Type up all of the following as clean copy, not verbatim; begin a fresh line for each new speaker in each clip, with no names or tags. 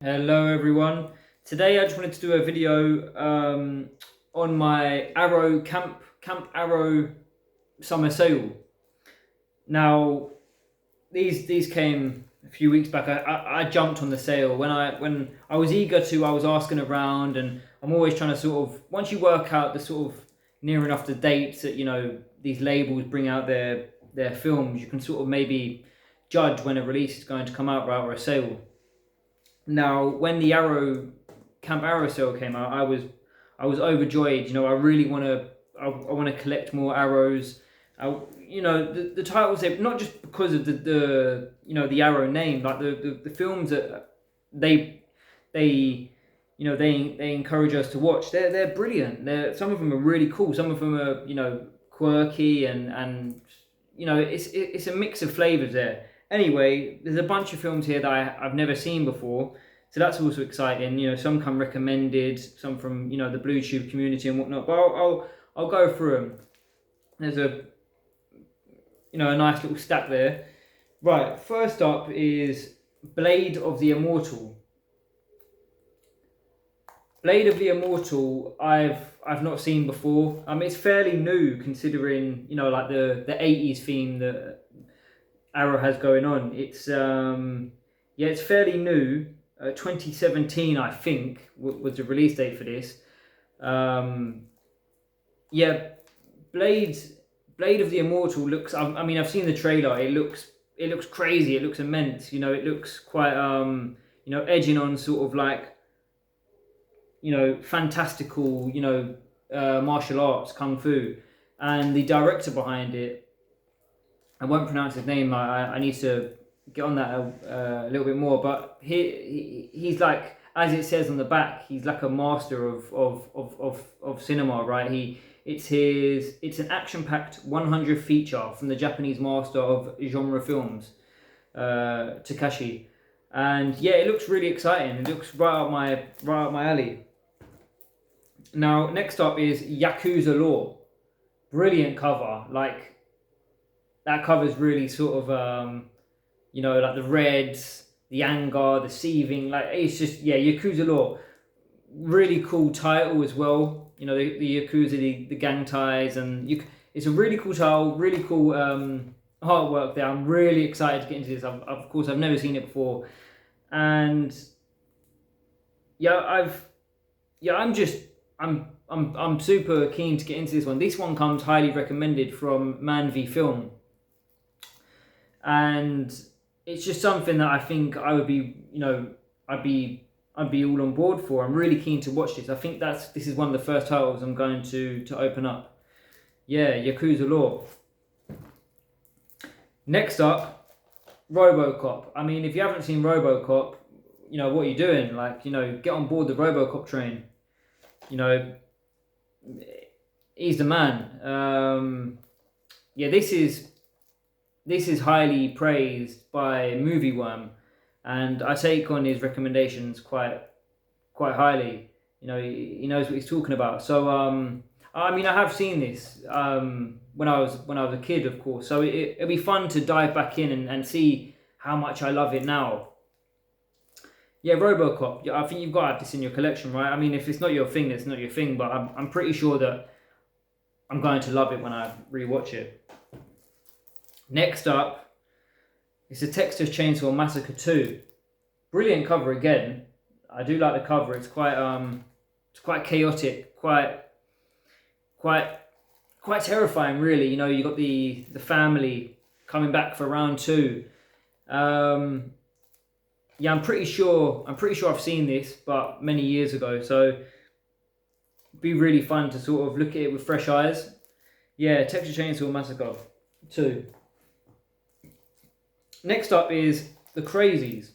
Hello everyone. Today I just wanted to do a video on my Arrow Camp Arrow summer sale. Now these came a few weeks back. I jumped on the sale when I was eager to. I was asking around, and I'm always trying to sort of, once you work out the sort of near enough the dates that these labels bring out their films, you can sort of maybe judge when a release is going to come out, right, or a sale. Now, when the Camp Arrow sale came out, I was overjoyed. I really I want to collect more arrows. The titles, not just because of the Arrow name, like the films that they they encourage us to watch. They're brilliant. Some of them are really cool. Some of them are quirky, and it's a mix of flavors there. Anyway, there's a bunch of films here that I've never seen before, so that's also exciting. Some come recommended, some from the BlueTube community and whatnot. But I'll go through them. There's a nice little stack there. Right, first up is Blade of the Immortal. Blade of the Immortal, I've not seen before. It's fairly new considering like the 80s theme that Arrow has going on. It's it's fairly new. 2017, I think, was the release date for this. Blade of the Immortal looks. I've seen the trailer. It looks crazy. It looks immense. It looks quite edging on sort of like fantastical martial arts, kung fu, and the director behind it, I won't pronounce his name. I need to get on that a little bit more. But he's like, as it says on the back, he's like a master of cinema, right? It's an action-packed 100 feature from the Japanese master of genre films, Takashi, and yeah, it looks really exciting. It looks right up my alley. Now, next up is Yakuza Law. Brilliant cover, like. That cover's really sort of, like the reds, the anger, the seething. Like, it's just, Yakuza Law. Really cool title as well. The Yakuza, the gang ties, and it's a really cool title, really cool artwork there. I'm really excited to get into this. Of course, I've never seen it before, and I'm super keen to get into this one. This one comes highly recommended from Man v Film. And it's just something that I think I would be, I'd be all on board for. I'm really keen to watch this. I think this is one of the first titles I'm going to open up. Yeah, Yakuza Law. Next up, RoboCop. If you haven't seen RoboCop, what are you doing? Like, get on board the RoboCop train. He's the man. This is highly praised by Movie Worm, and I take on his recommendations quite highly. He knows what he's talking about. So I have seen this when I was a kid, of course. So it'll be fun to dive back in and see how much I love it now. Yeah, RoboCop. I think you've got to have this in your collection, right? If it's not your thing, it's not your thing. But I'm pretty sure that I'm going to love it when I rewatch it. Next up, it's the Texas Chainsaw Massacre 2. Brilliant cover again. I do like the cover. It's quite chaotic, quite terrifying, really. You got the family coming back for round 2. I'm pretty sure I've seen this, but many years ago. So it'd be really fun to sort of look at it with fresh eyes. Yeah, Texas Chainsaw Massacre 2. Next up is The Crazies.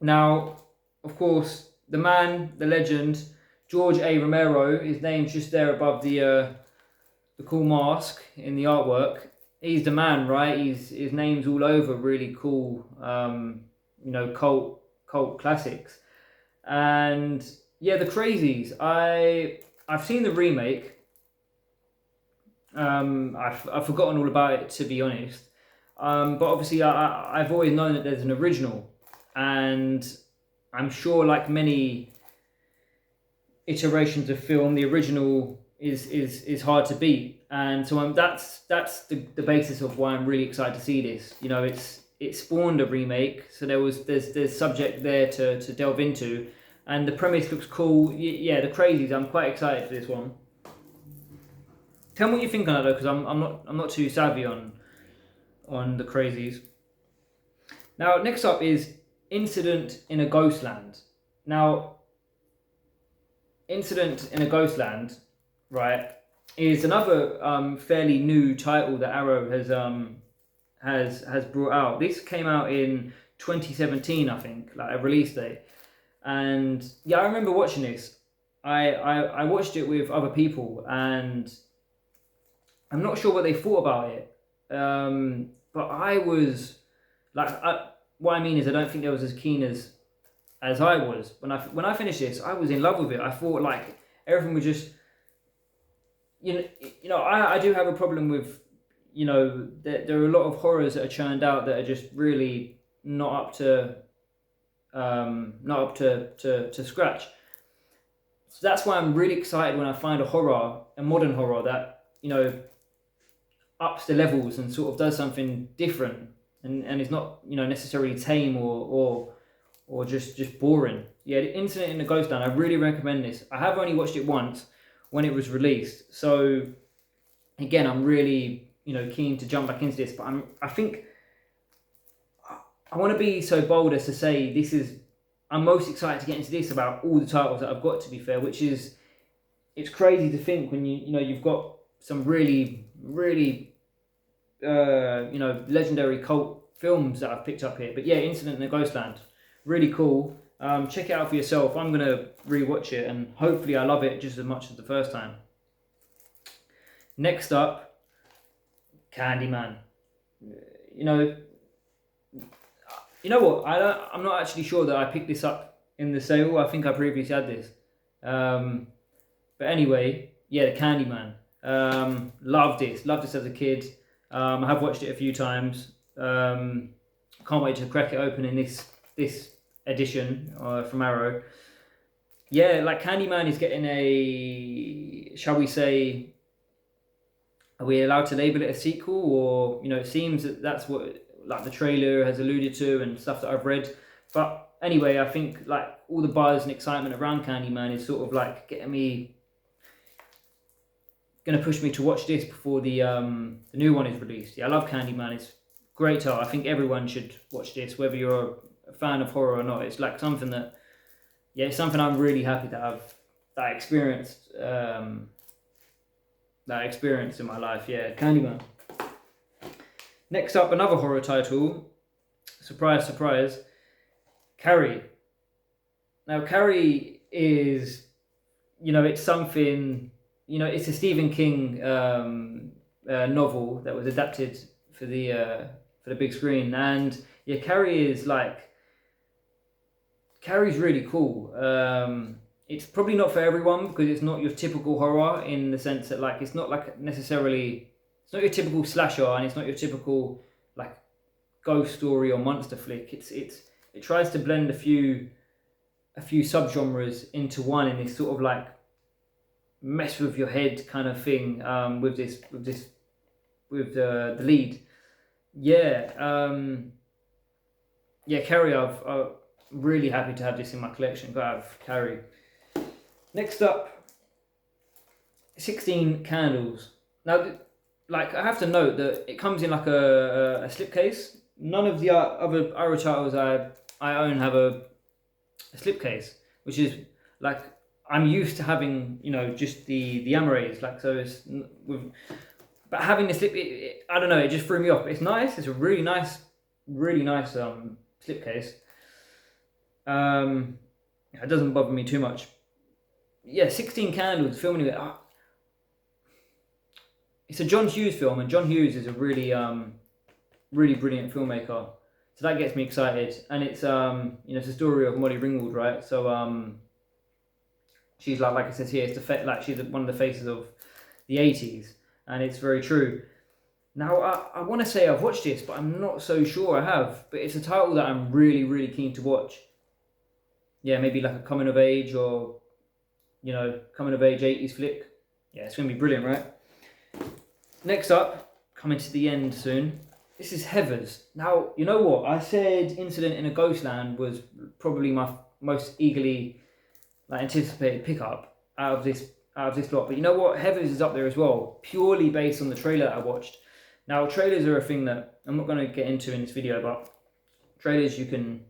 Now, of course, the man, the legend, George A. Romero, his name's just there above the cool mask in the artwork. He's the man, right? His name's all over really cool, cult classics. And yeah, The Crazies. I've seen the remake. I've forgotten all about it, to be honest. But obviously, I've always known that there's an original, and I'm sure, like many iterations of film, the original is hard to beat, and so that's the basis of why I'm really excited to see this. You know, it spawned a remake, so there's subject there to delve into, and the premise looks cool. Yeah, the crazies. I'm quite excited for this one. Tell me what you think on that though, because I'm not too savvy on the crazies. Now, next up is Incident in a Ghostland. Now, Incident in a Ghostland, right, is another fairly new title that Arrow has brought out. This came out in 2017, I think, like a release date. And yeah, I remember watching this. I watched it with other people, and I'm not sure what they thought about it. But I was like, what I mean is, I don't think they was as keen as I was when I finished this. I was in love with it. I thought like everything was just, you know, I do have a problem with, you know, there are a lot of horrors that are churned out that are just really not up to scratch. So that's why I'm really excited when I find a modern horror that, you know, ups the levels and sort of does something different and is not, you know, necessarily tame or just boring. Yeah, The Incident in the Ghostland, I really recommend this. I have only watched it once when it was released, so again, I'm really, you know, keen to jump back into this. But I think I want to be so bold as to say I'm most excited to get into this about all the titles that I've got, to be fair, which is, it's crazy to think when you know you've got some really you know, legendary cult films that I've picked up here. But yeah, Incident in the Ghostland, really cool. Check it out for yourself. I'm gonna rewatch it and hopefully I love it just as much as the first time. Next up, Candyman. You know what? I'm not actually sure that I picked this up in the sale. I think I previously had this. But anyway, yeah, the Candyman. Loved this as a kid. I have watched it a few times. Can't wait to crack it open in this edition from Arrow. Yeah, like Candyman is getting a, shall we say, are we allowed to label it a sequel? Or, you know, it seems that that's what like the trailer has alluded to and stuff that I've read. But anyway, I think like all the buzz and excitement around Candyman is sort of like going to push me to watch this before the new one is released. Yeah, I love Candyman. It's great title. I think everyone should watch this, whether you're a fan of horror or not. It's like something that, yeah, it's something I'm really happy to have that experience in my life. Yeah, Candyman. Next up, another horror title. Surprise, surprise. Carrie. Now, Carrie is, you know, it's something, you know, it's a Stephen King novel that was adapted for the big screen, and yeah, Carrie's really cool. It's probably not for everyone because it's not your typical horror in the sense that like it's not like necessarily, it's not your typical slasher and it's not your typical like ghost story or monster flick. It tries to blend a few subgenres into one in this sort of like mess with your head kind of thing with the lead. Yeah, Carrie, I'm really happy to have this in my collection. Gotta have Carrie. Next up, 16 Candles. Now, like I have to note that it comes in like a slipcase. None of the other Arrow titles I own have a slipcase, which is like, I'm used to having, you know, just the Amarais, like, so it's but having the slip, I don't know, it just threw me off. It's nice. It's a really nice slipcase. It doesn't bother me too much. Yeah, 16 Candles, filming it. It's a John Hughes film, and John Hughes is a really brilliant filmmaker. So that gets me excited, and it's you know, it's a story of Molly Ringwald, right? So she's like it says here, it's she's one of the faces of the 80s, and it's very true. Now I want to say I've watched this, but I'm not so sure I have. But it's a title that I'm really keen to watch. yeah, maybe like a coming of age, or coming of age 80s flick. Yeah, it's gonna be brilliant, right? Next up, coming to the end soon. This is Heathers. Now, you know what? I said Incident in a Ghostland was probably my most eagerly anticipated pickup out of this lot. But you know what? Heathers is up there as well, purely based on the trailer I watched. Now, trailers are a thing that I'm not going to get into in this video, but trailers you can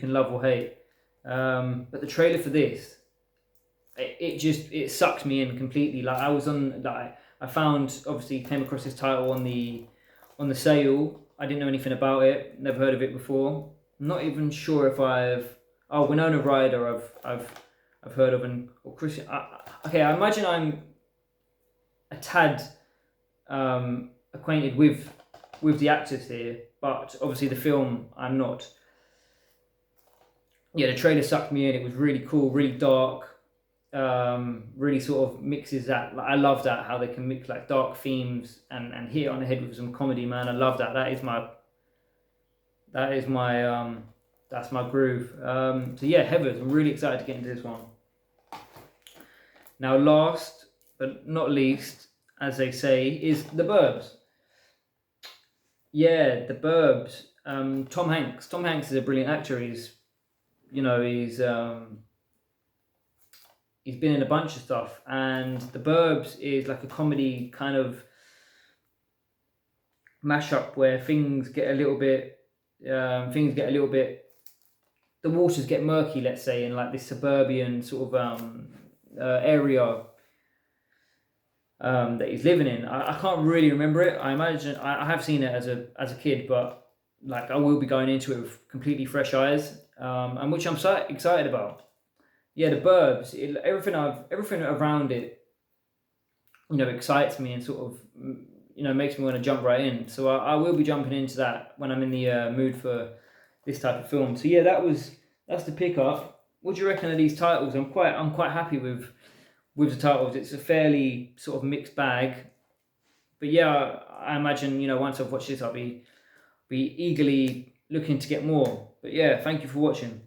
love or hate. But the trailer for this, it sucked me in completely. Like I was on, like I found, obviously came across this title on the sale. I didn't know anything about it, never heard of it before. I'm not even sure if Winona Ryder I've heard of, and or Christian. Okay, I imagine I'm a tad acquainted with the actors here, but obviously the film I'm not. Yeah, the trailer sucked me in. It was really cool, really dark. Really sort of mixes that. Like, I love that, how they can mix like dark themes and hit it on the head with some comedy, man. I love that. That's my groove. So yeah, Heathers. I'm really excited to get into this one. Now, last but not least, as they say, is The Burbs. Yeah, The Burbs. Tom Hanks. Tom Hanks is a brilliant actor. He's been in a bunch of stuff, and The Burbs is like a comedy kind of mashup where things get a little bit, the waters get murky, let's say, in like this suburban sort of area that he's living in. I can't really remember it. I imagine I have seen it as a kid, but like I will be going into it with completely fresh eyes, and which I'm so excited about. Yeah, The Burbs. Everything around it, excites me and sort of, makes me want to jump right in. So I will be jumping into that when I'm in the mood for this type of film. So yeah, that's the pickup. What do you reckon of these titles? I'm quite happy with the titles. It's a fairly sort of mixed bag. But yeah, I imagine once I've watched this, I'll be eagerly looking to get more. But yeah, thank you for watching.